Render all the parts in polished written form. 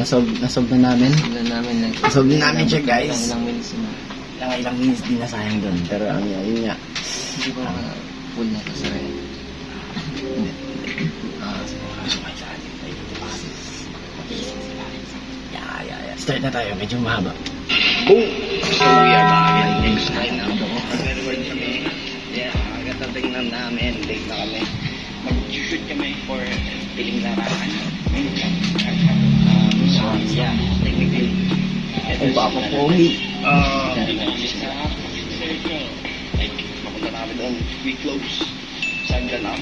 nasolve na namin. Nasolve na namin siya, guys. Ilang minutes na. Ilang minutes din na sayang doon. Pero yun nga. Hindi ko full na kasi rin. Yeah. Start na tayo. Medyo mahaba. Boom! So, we are back. Next time na ako. Mag-record kami. Yeah, agad-dating na namin. Late na kami. Mag-shoot kami for piling larangan. So, yeah, technically. Ito pa ako pogi. Like, papunta namin doon. We close. Saan ka na?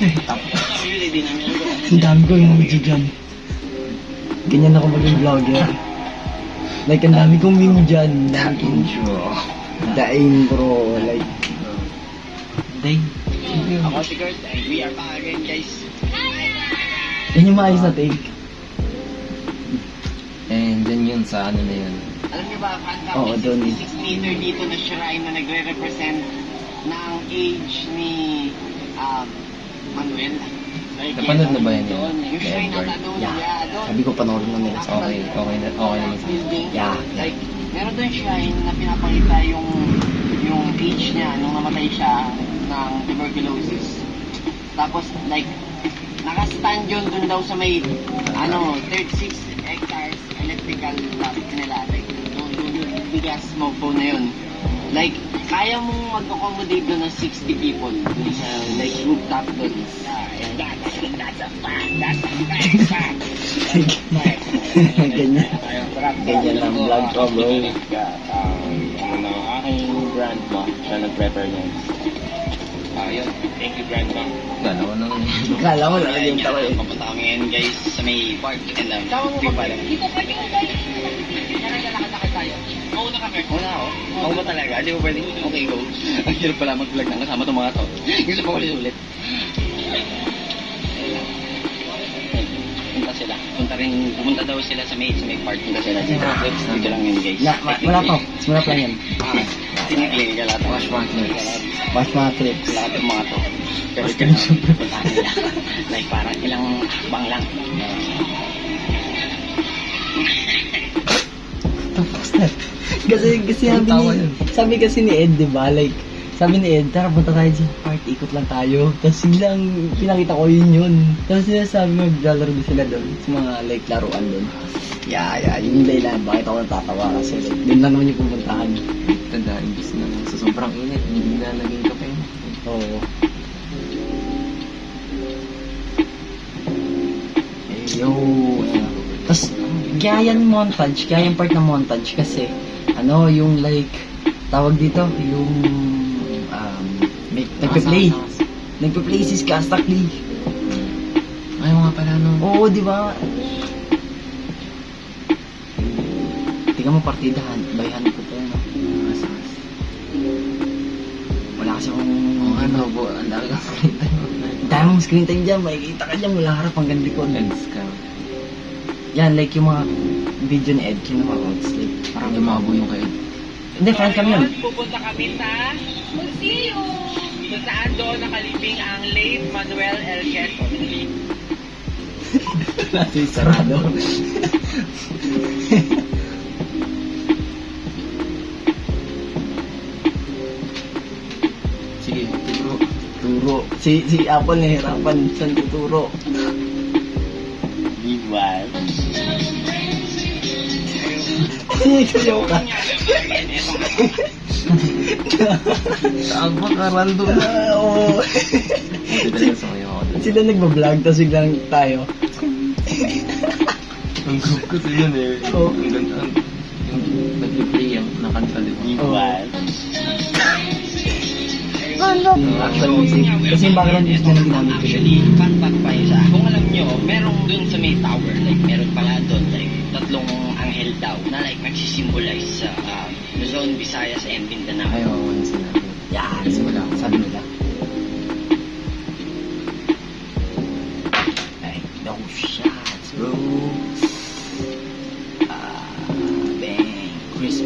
Really, di namin ako. Ang dami ko yung video dyan. Ganyan ako maging vlogger. Like, ang dami kong meme dyan. The intro. Like, ako si Kurt. We are back again, guys. Yan yung maayos na take. And then yun sa ano na yun. Alam niyo ba, Oo, doon. 66 meter dito na shrine na nagre-represent ng age ni Manuel. Like, Napanood na ba yan doon, yung shrine Edward? na doon, Yeah. doon. Sabi ko, panoorin na nila. Okay naman. Building. Yeah. Like, meron doon shrine na pinapakita yung age niya nung namatay siya ng tuberculosis. Tapos, like, nakastand yun doon daw sa may, 36 hectares electrical lot nila. Like, doon yung bigas smoke na yun. Like, kaya mong mag-accommodate doon ng 60 people doon sa, like, rooftop doon. That's a fact. That's a fact. Ganyan ang vlog ko, bro. Aking grandma, siya nag-prepare niyan. Yun, thank you grandma. Dalawa na lang. Kala ko lalagyan tayo eh. Papunta kami ngayon guys sa may park and free pala. Dito pa yung guys. Nalakad tayo. Mauna kami. Mauna ako? Ako ba talaga? Hindi mo pwede? Okay, go. Ang hirap pala mag-vlog ng kasama itong mga to. Gusto pa ulit-ulit. Pumunta daw sila sa may park. Punta sila dito. Dito lang yun guys. Wala pa. Simula pa yan. Tinikling ka lahat. Watch mga clips. Lahat ng mga to. Pero dyan lang. Puntahan nila. Like parang ilang bang lang. Tapos na. Kasi sabi kasi ni Ed, di ba? Like, sabi ni Ed, tara punta tayo sa park, ikot lang tayo. Tapos biglang pinakita ko yun. Tapos sinasabi maglalaro din sila doon sa mga like laruan doon. Yeah, yun yung dahilan. Bakit ako natatawa kasi like, din lang naman yung pupuntahan. Tanda, imbis na sa sobrang init, hindi na naging kape. Oo. Yo. Tapos, kaya yan montage, kaya yung part ng montage kasi, yung like, tawag dito, yung, nagpe-play si Skastakli. Ay, mga pala no. Oo, di ba? Tingnan mo partidahan, bayhan ko po, no? Wala kasi akong, Ang dami kang screen time. dahil mong screen time dyan, makikita ka dyan mula harap hanggang likod. Yan, like yung mga video ni Ed, kinuha ko, it's like, Parang lumabo yung kay Ed. hindi, friend kami yun. Pupunta kami sa museum. Kung saan doon nakalibing ang late Manuel L. Quezon. Natin sarado. Sige, Turo. Si Apple nahihirapan saan tuturo. Meanwhile, Sayaw ka. saan pa karando na? Oo. Hindi talaga sa kayo ako dun. Sila nagbablog, tapos biglang tayo. Ang group kasi yun eh. Oo. Ang ganda. Yung nag-play yung nakanta di ba? meanwhile. Actual music. Kasi yung background music na lang ginamit ko. Actually, fun fact pa isa. Kung alam nyo, merong dun sa may tower, like meron pala dun, like tatlong anghel daw na like nagsisimbolize sa Luzon, Visayas, and Mindanao. Ay, oo, ano sinabi. Yan, simula ko. Sabi nila. Like, no shots, bro. Bang. Crisp.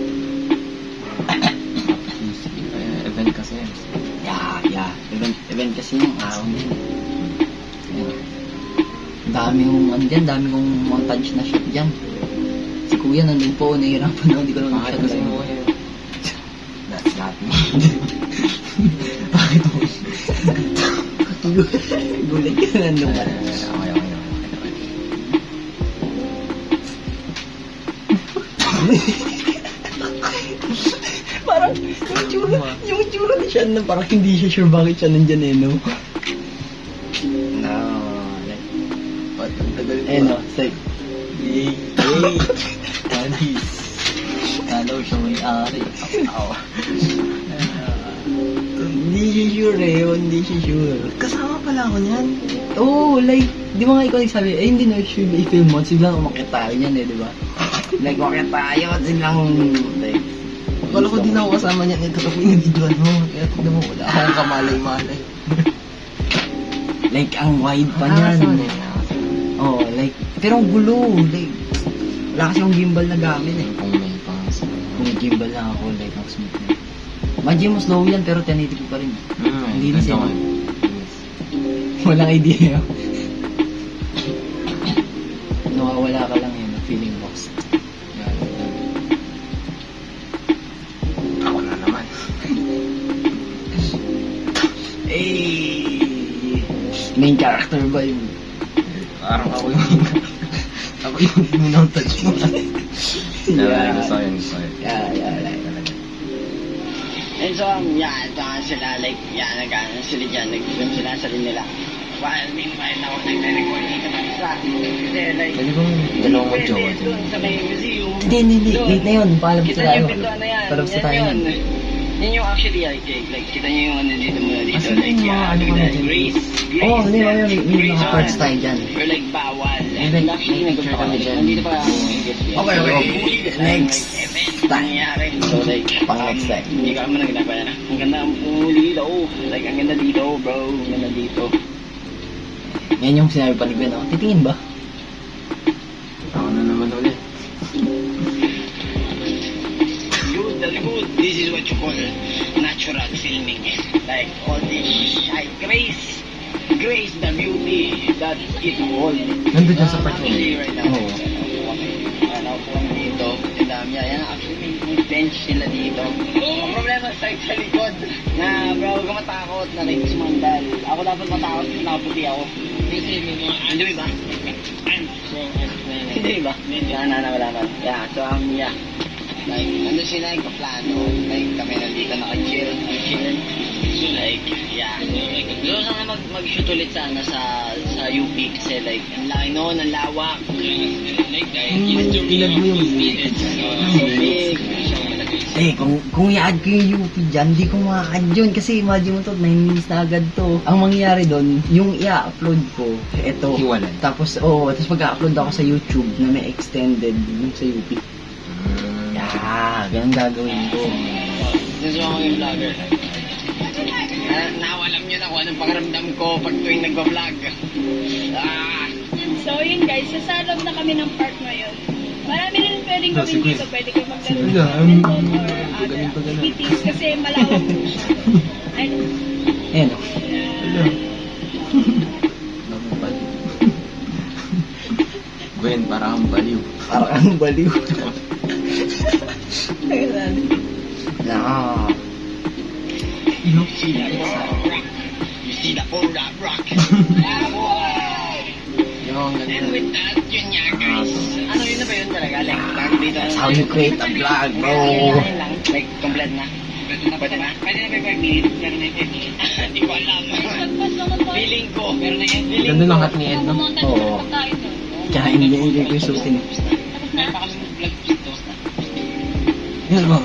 Event kasi. Yeah. Event kasi yung araw na yun. Dami kong montage na shot dyan. Si kuya nandun po, nahihirapan ako, hindi ko naman Bakit masyado kasi lang. mo kayo? That's not me. Bakit mo? Gulat ka na nandun ka. Okay. Parang yung tsura ni Sean na parang hindi siya sure bakit siya nandyan eh, no? No, like, ba't ang tagal ko? Eh, no, it's like, Yay! Panis. Kalaw siya may-ari. Aw. hindi siya sure eh, hindi siya sure. Kasama pala ako niyan. Oo, like, di ba nga ikaw nagsabi, eh hindi na sure i-film mo, siglang umakit tayo niyan eh, di ba? Like, umakit tayo, siglang, like, Wala ko din ako kasama niyan. Ito tapos yung mo. Kaya tignan mo, wala akong kamalay-malay. like, ang wide pa niyan. Oh, like, pero ang gulo, like, wala kasi yung gimbal na gamit eh. Kung may pangas. Kung may gimbal lang ako, like, ang smooth na. Imagine mo slow yan, pero 1080p pa rin. Hindi na siya. Walang idea. Nawawala ka lang yun, feeling lost. Ako na naman. Eh, main character ba yung... Parang ako yung ako yung minountouch mo. Yeah. Gusto ko yun. Yeah. And so, ito nga sila, like, nag-ano sila dyan, nag-film sila sa rin nila. While meanwhile, ako nagre-record dito ng isa. Kasi, like, Pwede bang dalawang mag-jowa pwede doon sa may museum. Hindi. Doon. Late na yun. Paalam sa Kita tayo. niyo yung pintuan na yan. Paalam sa Yan tayo. yun. Yan yung actually, like, kita niyo yung ano dito muna dito. Asan Like, yung mga ano look kami at dyan? Grace. Oo, hindi ba yun? May mga Grace parts on. tayo dyan. Or like, bawal. And like, actually, may picture kami dyan. nandito pa ang Okay. Next nangyayari. So, like, Pang next time. Hindi ka naman ginagawa na. Ang ganda ang dito. Like, ang ganda dito, bro. Ang ganda dito. Yan yung sinabi pa ni Gwen, oh. Titingin ba? Ako na naman ulit. Good. This is what you call natural filming. Like, all this shite. Grace the beauty that it holds. Nandun dyan sa part na Actually, yun. right now, Oo. Naupo kami dito. Ang dami yan. Actually, may bench sila dito. Ang problema sa likod na, bro, huwag ka matakot na like sumandal. Ako dapat matakot kasi nakaputi ako. Hindi ba? Hindi ba? Yan na malaman. Yeah, so yeah. Like, nandun sila yung kaplano. Like, kami nandito naka-chill. So like, yeah. Gusto ko sana mag-shoot ulit sana sa UP kasi like, ang laki noon, ang lawak. Like, Ilag mo yung big. Eh, kung i-add ko yung UP dyan, di ko ma-add yun. Kasi imagine mo to, 9 minutes na agad to. Ang mangyayari doon, yung i-upload ko, eto. Hiwalay. Tapos pag-upload ako sa YouTube na may extended yung sa UP. Ganun gagawin ko. Gusto ko yung vlogger. Now, alam nyo na kung anong pakiramdam ko pag tuwing nagpa-vlog. So yun guys, sasalog na kami ng park ngayon. Marami rin pwedeng gawin dito. Pwede kayo maglaro ng badminton or other activities kasi malawak po siya. And, Ayan, Gwen, para kang baliw. parang ang baliw. Na. You see that rock? You see that old rock? Yung And ganda. with that, yun nga guys. Ano yun na ba yun talaga? Like, tag dito. That's how you create a vlog, bro. Yun lang. Like, complete na. Pwede na? Pwede na ba 5 minutes? Pero na 5 minutes. Hindi ko alam. pagpas naman po. Feeling ko. Pero na yan. Feeling Ganda ko. lang hat ni Ed, no? Pumunta Oo. na pagkain doon. Tsaka hindi ko yung shooting. Tapos na. Meron pa kami vlog dito. Yan ba?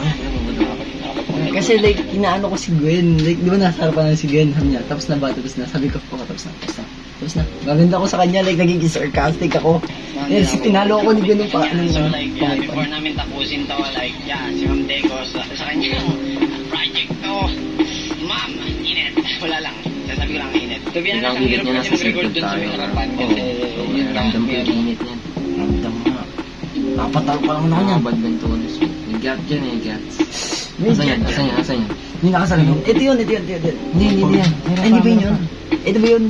Kasi like, inaano ko si Gwen. Like, di ba nasa harapan na si Gwen? Sabi niya, tapos na ba? Tapos na. Sabi ko, tapos na. Maganda ko sa kanya, like, nagiging sarcastic ako. Yes, tinalo ako ni Gwen nung So like, yeah, before namin tapusin to, like, yeah, si Ma'am Deco, sa kanyang project to, Ma'am, init. Wala lang. Sasabi ko lang init. To be honest, ang Pinanggilit hirap niya kasi nasa mag-record circle dun sa tayo. may harapan. Oo. Kasi, yun lang. Ramdam ko yung init niyan. Ramdam nga. Napatalo pa lang ako niyan. Badmintoners. May gap dyan eh, gaps. May Asan yan? gap Asan yan? Asan yan? Hindi nakasalamit. Ito yun. Hindi yan. Ay, hindi ba yun yun? Ito ba yun?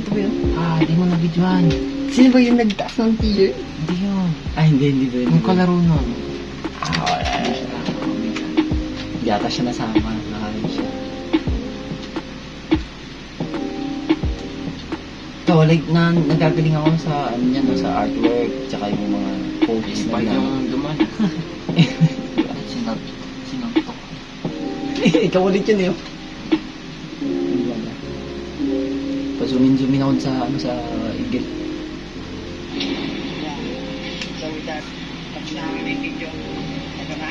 Ah, di mo nabidyohan. Sino ba yung nagtaas ng t-shirt? Hindi yun. Ay, hindi ba yun? Yung kalaro nun. Hindi ata siya nasama. Nakain siya. So, like, nagagaling ako sa, ano yan, sa artwork, tsaka yung mga posts na Despite yan. yung duman. Sinuntok. Ikaw ulit yun eh. Pa-zoom-in ako sa, sa igit. So with that, tapos na kami yung video. Ito na.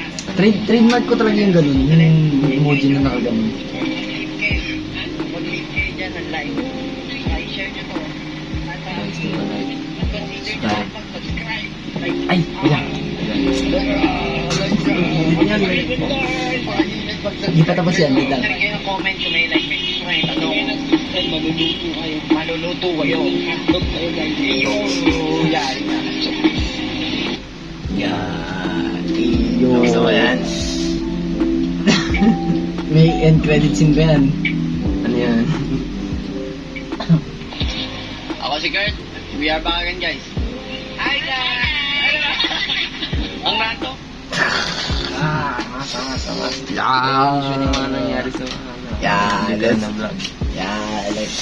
Trademark ko talaga yung ganun, yung emoji na nakaganon. Mag-leave kayo dyan ng like. I-share nyo to. At Guys, di ba like? consider nyo ang pag-subscribe. Like, Ay, wala. Hindi pa tapos yan, wait lang. Send kayo ng comment kung may like, may subscribe. Ano? Maluluto kayo. Maluluto kayo. Hotdog kayo guys. Yan. Yan. Iyo. Gusto mo yan? May end credit scene ba yan? Ano yan? Ako si Kurt. We are back again guys. Hi guys! Ang rato. Angas. Yeah. Usually mga nangyari sa mga Yeah, bigyan that's- ng vlog. Yeah, like,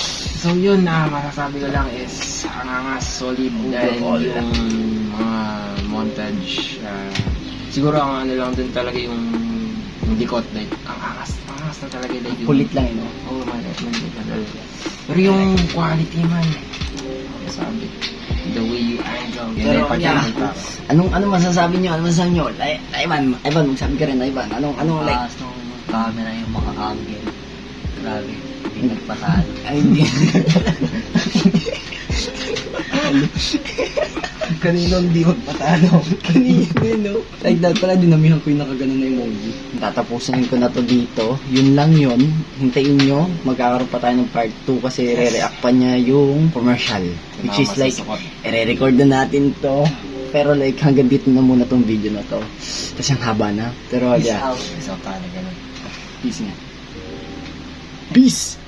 So yun na masasabi ko lang is angas, solid dahil Overall. yung mga montage siguro ang ano lang din talaga yung dikot like ang angas na talaga like yung kulit lang, no? oh man talaga pero yung quality man sabi the way you angle Pero, pati yeah. yung tao. Anong masasabi nyo? Anong masasabi nyo? Ivan, magsabi ka rin, Ivan. Anong like? Taas ng camera yung mga angle. Grabe, hindi nagpatalo. Ay, hindi. Kanino hindi magpatalo Kanino, no? Like that pala, dinamihan ko yung nakaganon na emoji. Tatapusin ko na to dito. Yun lang yun. Hintayin nyo. Magkakaroon pa tayo ng part 2 kasi re-react pa niya yung commercial. Which is like, i-record na natin to. Pero like, hanggang dito na muna tong video na to. Kasi ang haba na. Pero yeah. Peace out talaga. Peace nga. Peace!